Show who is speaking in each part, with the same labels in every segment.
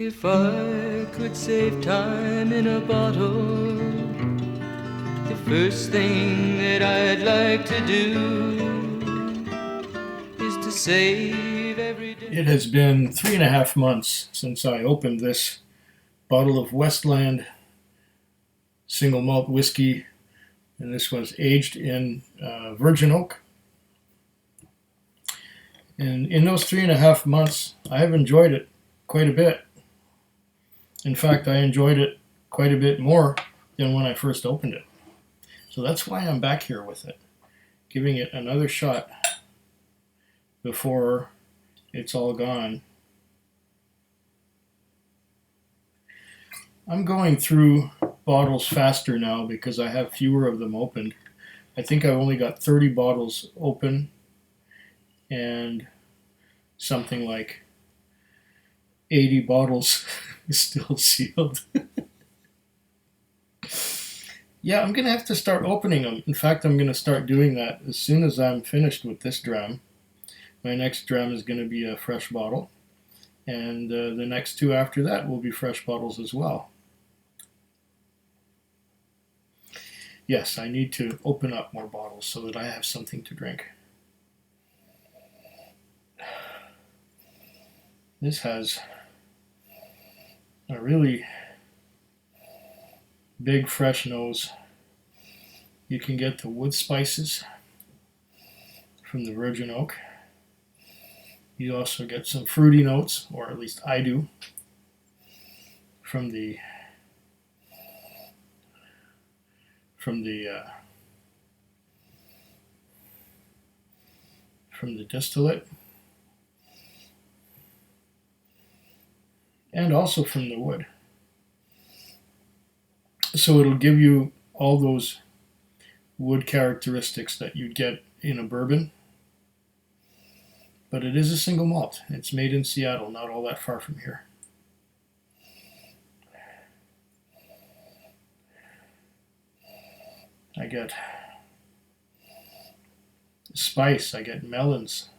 Speaker 1: If I could save time in a bottle, the first thing that I'd like to do is to save every day. It has been 3.5 months since I opened this bottle of Westland single malt whiskey, and this was aged in virgin oak. And in those 3.5 months, I have enjoyed it quite a bit. In fact, I enjoyed it quite a bit more than when I first opened it. So that's why I'm back here with it, giving it another shot before it's all gone. I'm going through bottles faster now because I have fewer of them opened. I think I've only got 30 bottles open and something like 80 bottles still sealed. Yeah, I'm going to have to start opening them. In fact, I'm going to start doing that as soon as I'm finished with this dram. My next dram is going to be a fresh bottle, and the next two after that will be fresh bottles as well. Yes, I need to open up more bottles so that I have something to drink. This has a really big fresh nose. You can get the wood spices from the virgin oak. You also get some fruity notes, or at least I do, from the distillate, and also from the wood. So it'll give you all those wood characteristics that you'd get in a bourbon. But it is a single malt. It's made in Seattle, not all that far from here. I get spice, I get melons.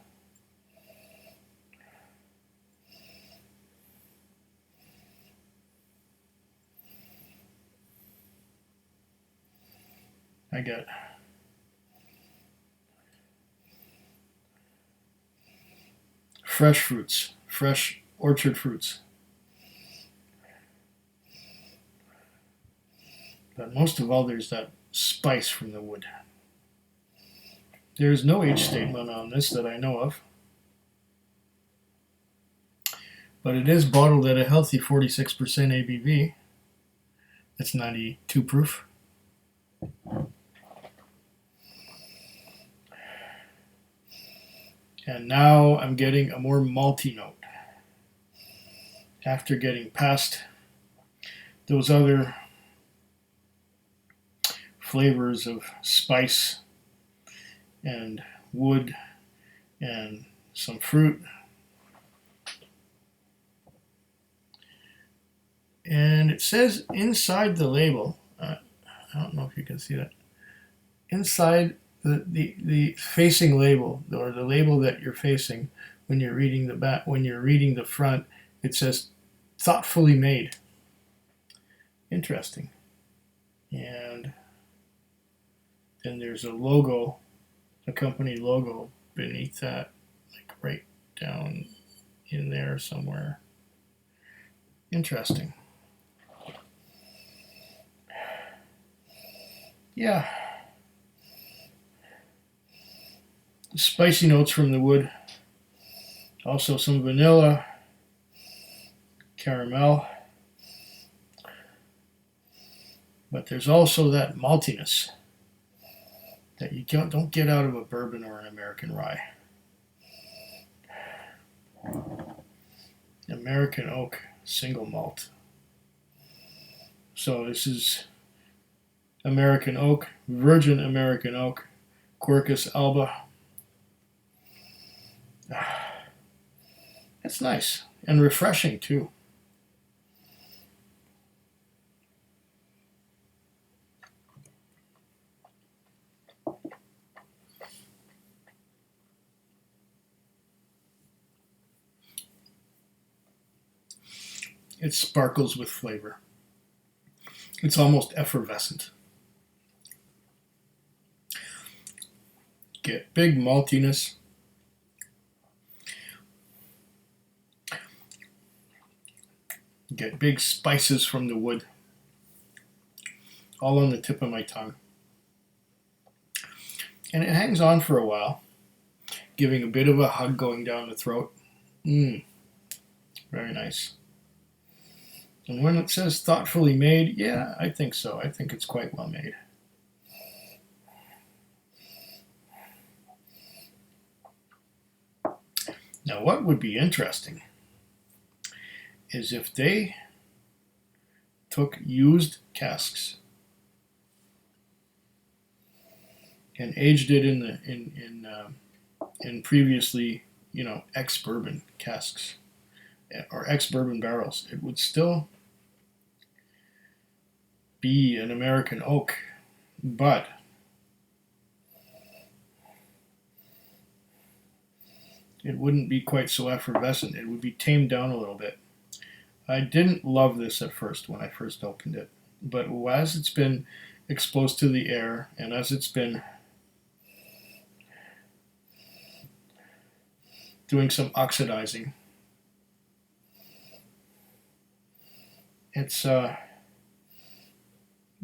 Speaker 1: I get fresh fruits, fresh orchard fruits. But most of all, there's that spice from the wood. There is no age statement on this that I know of, but it is bottled at a healthy 46% ABV. It's 92 proof. And now I'm getting a more malty note. After getting past those other flavors of spice and wood and some fruit. And it says inside the label, I don't know if you can see that, inside the facing label, or the label that you're facing when you're reading the back, when you're reading the front, it says thoughtfully made. Interesting. And then there's a logo, a company logo beneath that, like right down in there somewhere. Interesting. Yeah. Spicy notes from the wood. Also some vanilla, caramel. But there's also that maltiness that you don't get out of a bourbon or an American rye. American oak single malt. So this is American oak, virgin American oak, Quercus alba. That's nice and refreshing too.
Speaker 2: It sparkles with flavor. It's almost effervescent. Get big maltiness. Get big spices from the wood. All on the tip of my tongue. And it hangs on for a while, giving a bit of a hug going down the throat. Very nice. And when it says thoughtfully made, yeah, I think so. I think it's quite well made. Now, what would be interesting is if they took used casks and aged it in previously, ex-bourbon casks or ex-bourbon barrels. It would still be an American oak, but it wouldn't be quite so effervescent. It would be tamed down a little bit. I didn't love this at first when I first opened it, but as it's been exposed to the air and as it's been doing some oxidizing, it's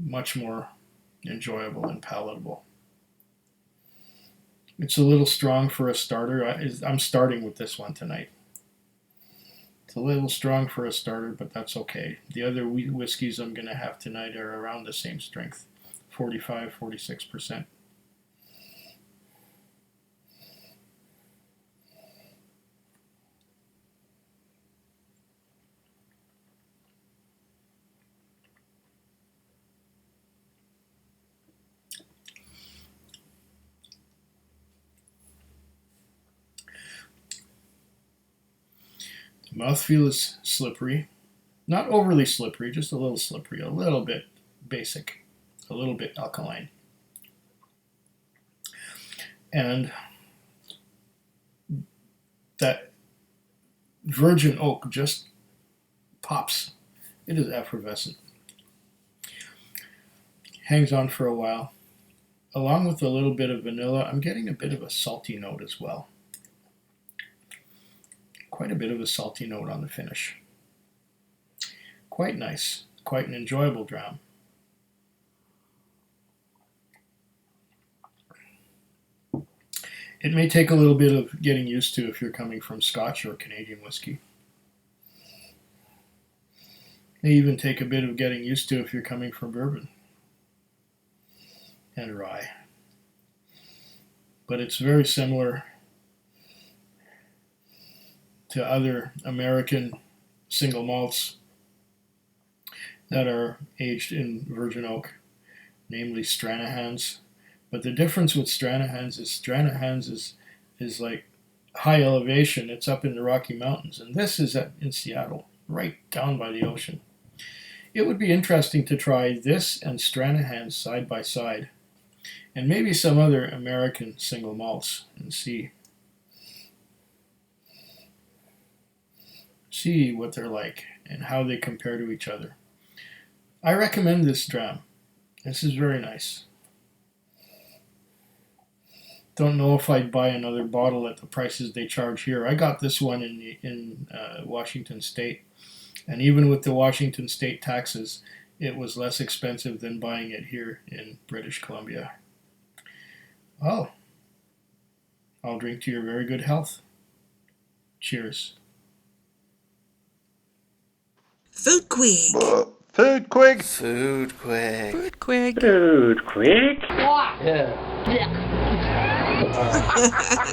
Speaker 2: much more enjoyable and palatable. It's a little strong for a starter. I'm starting with this one tonight. It's a little strong for a starter, but that's okay. The other whiskeys I'm going to have tonight are around the same strength, 45, 46%. Mouthfeel is slippery. Not overly slippery, just a little slippery, a little bit basic, a little bit alkaline. And that virgin oak just pops. It is effervescent. Hangs on for a while. Along with a little bit of vanilla, I'm getting a bit of a salty note as well. Quite a bit of a salty note on the finish. Quite nice. Quite an enjoyable dram. It may take a little bit of getting used to if you're coming from Scotch or Canadian whiskey. May even take a bit of getting used to if you're coming from bourbon and rye. But it's very similar to other American single malts that are aged in virgin oak, namely Stranahan's. But the difference with Stranahan's is like high elevation. It's up in the Rocky Mountains, and this is in Seattle, right down by the ocean. It would be interesting to try this and Stranahan's side by side, and maybe some other American single malts, and see what they're like and how they compare to each other. I recommend this dram. This is very nice. Don't know if I'd buy another bottle at the prices they charge here. I got this one in Washington State, and even with the Washington State taxes, it was less expensive than buying it here in British Columbia. Well, I'll drink to your very good health. Cheers.
Speaker 3: Foodquig.
Speaker 4: Foodquig.
Speaker 1: Foodquig.
Speaker 3: Foodquig.
Speaker 4: Foodquig.
Speaker 1: Yeah.